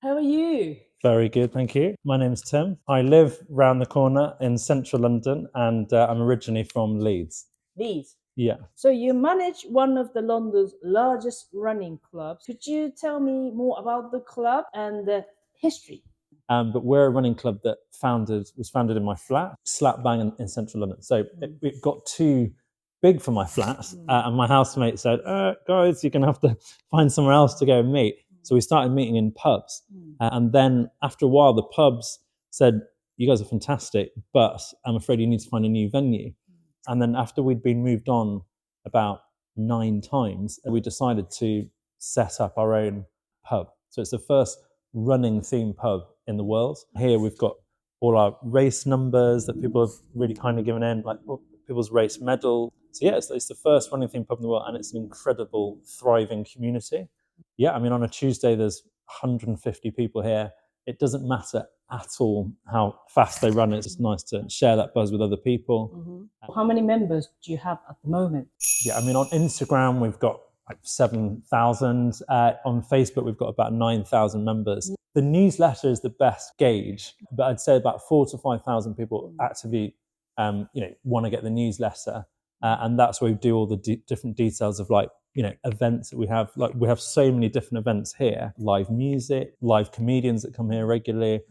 How are you? Very good, thank you. My name is Tim. I live round the corner in central London and I'm originally from Leeds. Leeds. Yeah. So you manage one of the London's largest running clubs. Could you tell me more about the club and the history? But we're a running club that was founded in my flat, slap bang in central London. So it got too big for my flat and my housemate said, guys, you're going to have to find somewhere else to go and meet. So we started meeting in pubs. And then after a while, the pubs said, you guys are fantastic, but I'm afraid you need to find a new venue. And then after we'd been moved on about 9 times, we decided to set up our own pub. So it's the first running themed pub in the world. Here we've got all our race numbers that people have really kind of given in, like people's race medal. So yeah, it's the first running themed pub in the world, and it's an incredible, thriving community. Yeah, I mean, on a Tuesday, there's 150 people here. It doesn't matter at all how fast they run. It's just nice to share that buzz with other people. How many members do you have at the moment? Yeah, I mean, on Instagram, we've got like 7,000. On Facebook, we've got about 9,000 members. The newsletter is the best gauge, but I'd say about 4,000 to 5,000 people actively, want to get the newsletter. And that's where we do all the different details of events that we have. Like we have so many different events here, live music, live comedians that come here regularly.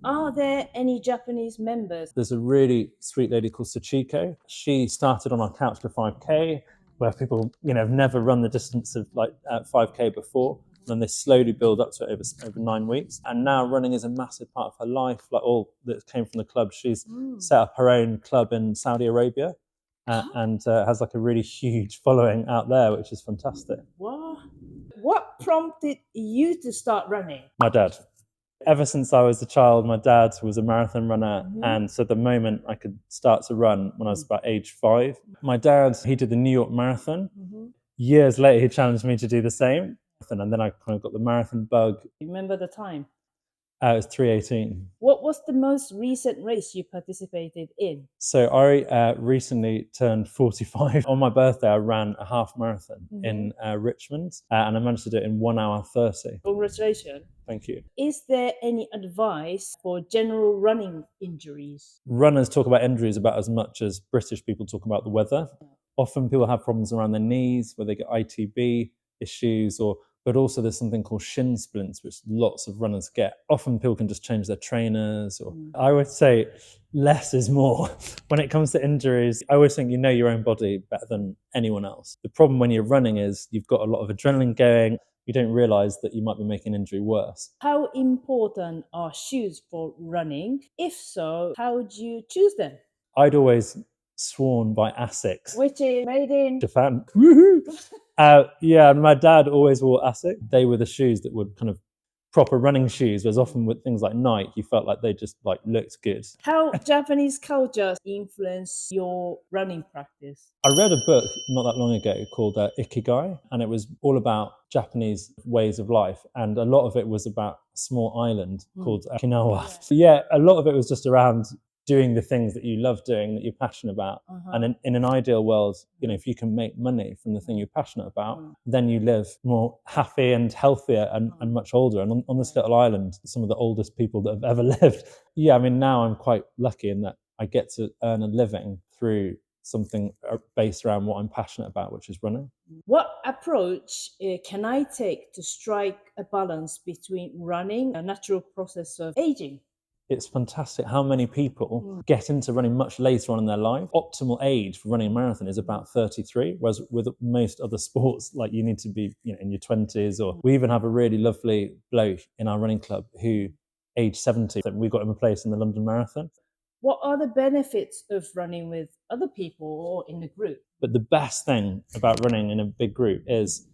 Are there any Japanese members? There's a really sweet lady called Sachiko. She started on our couch to 5K, where people, have never run the distance of 5K before. And then they slowly build up to it over 9 weeks. And now running is a massive part of her life. Like all that came from the club, she's set up her own club in Saudi Arabia. And has a really huge following out there, which is fantastic. Wow. What prompted you to start running? My dad. Ever since I was a child, my dad was a marathon runner. And so the moment I could start to run when I was about age 5, my dad, he did the New York Marathon. Years later, he challenged me to do the same. And then I kind of got the marathon bug. Remember the time? It was 3:18. What was the most recent race you participated in? So I recently turned 45. On my birthday, I ran a half marathon in Richmond, and I managed to do it in 1 hour 30. Congratulations. Thank you. Is there any advice for general running injuries? Runners talk about injuries about as much as British people talk about the weather. Often people have problems around their knees, where they get ITB issues, but also there's something called shin splints, which lots of runners get. Often people can just change their trainers. I would say less is more. When it comes to injuries, I always think you know your own body better than anyone else. The problem when you're running is you've got a lot of adrenaline going. You don't realize that you might be making injury worse. How important are shoes for running? If so, how would you choose them? I'd always sworn by Asics. Which is made in Japan. Woohoo! And my dad always wore Asics. They were the shoes that were kind of proper running shoes, whereas often with things like Nike, you felt like they just looked good. How Japanese culture influence your running practice? I read a book not that long ago called Ikigai, and it was all about Japanese ways of life. And a lot of it was about a small island called Okinawa. A lot of it was just around doing the things that you love doing, that you're passionate about. And in an ideal world, if you can make money from the thing you're passionate about, then you live more happy and healthier and much older. And on this little island, some of the oldest people that have ever lived. Now I'm quite lucky in that I get to earn a living through something based around what I'm passionate about, which is running. What approach can I take to strike a balance between running and a natural process of aging? It's fantastic how many people get into running much later on in their life. Optimal age for running a marathon is about 33, whereas with most other sports, you need to be in your 20s. Or we even have a really lovely bloke in our running club who, age 70, we got him a place in the London Marathon. What are the benefits of running with other people or in a group? But the best thing about running in a big group is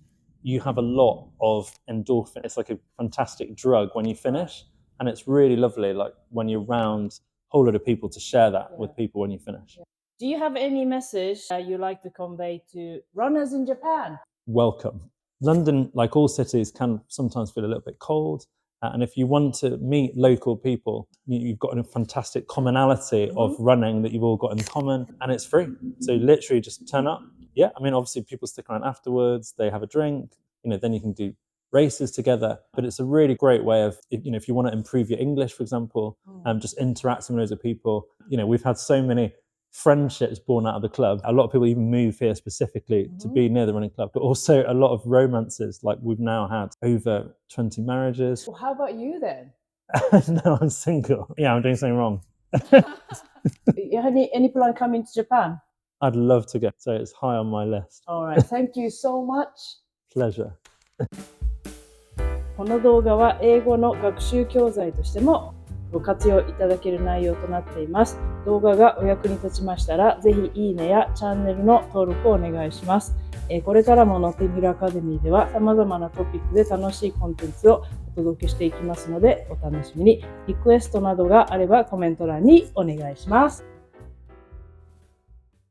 you have a lot of endorphin. It's like a fantastic drug when you finish. And it's really lovely, when you're around a whole lot of people, to share that with people when you finish. Do you have any message you like to convey to runners in Japan? Welcome. London, like all cities, can sometimes feel a little bit cold. And if you want to meet local people, you've got a fantastic commonality of running that you've all got in common, and it's free. So literally just turn up. Obviously people stick around afterwards, they have a drink, then you can do races together. But it's a really great way of, if you want to improve your English, for example, just interacting with loads of people. We've had so many friendships born out of the club. A lot of people even move here specifically to be near the running club, but also a lot of romances. Like we've now had over 20 marriages. Well, how about you then? No, I'm single. Yeah, I'm doing something wrong. Any plan coming to Japan? I'd love to go, so it's high on my list. All right, thank you so much. Pleasure. この動画は英語の学習教材としてもご活用いただける内容となっています。動画がお役に立ちましたら、ぜひいいねやチャンネルの登録をお願いします。これからものティフルアカデミーでは様々なトピックで楽しいコンテンツをお届けしていきますので、お楽しみに。リクエストなどがあればコメント欄にお願いします。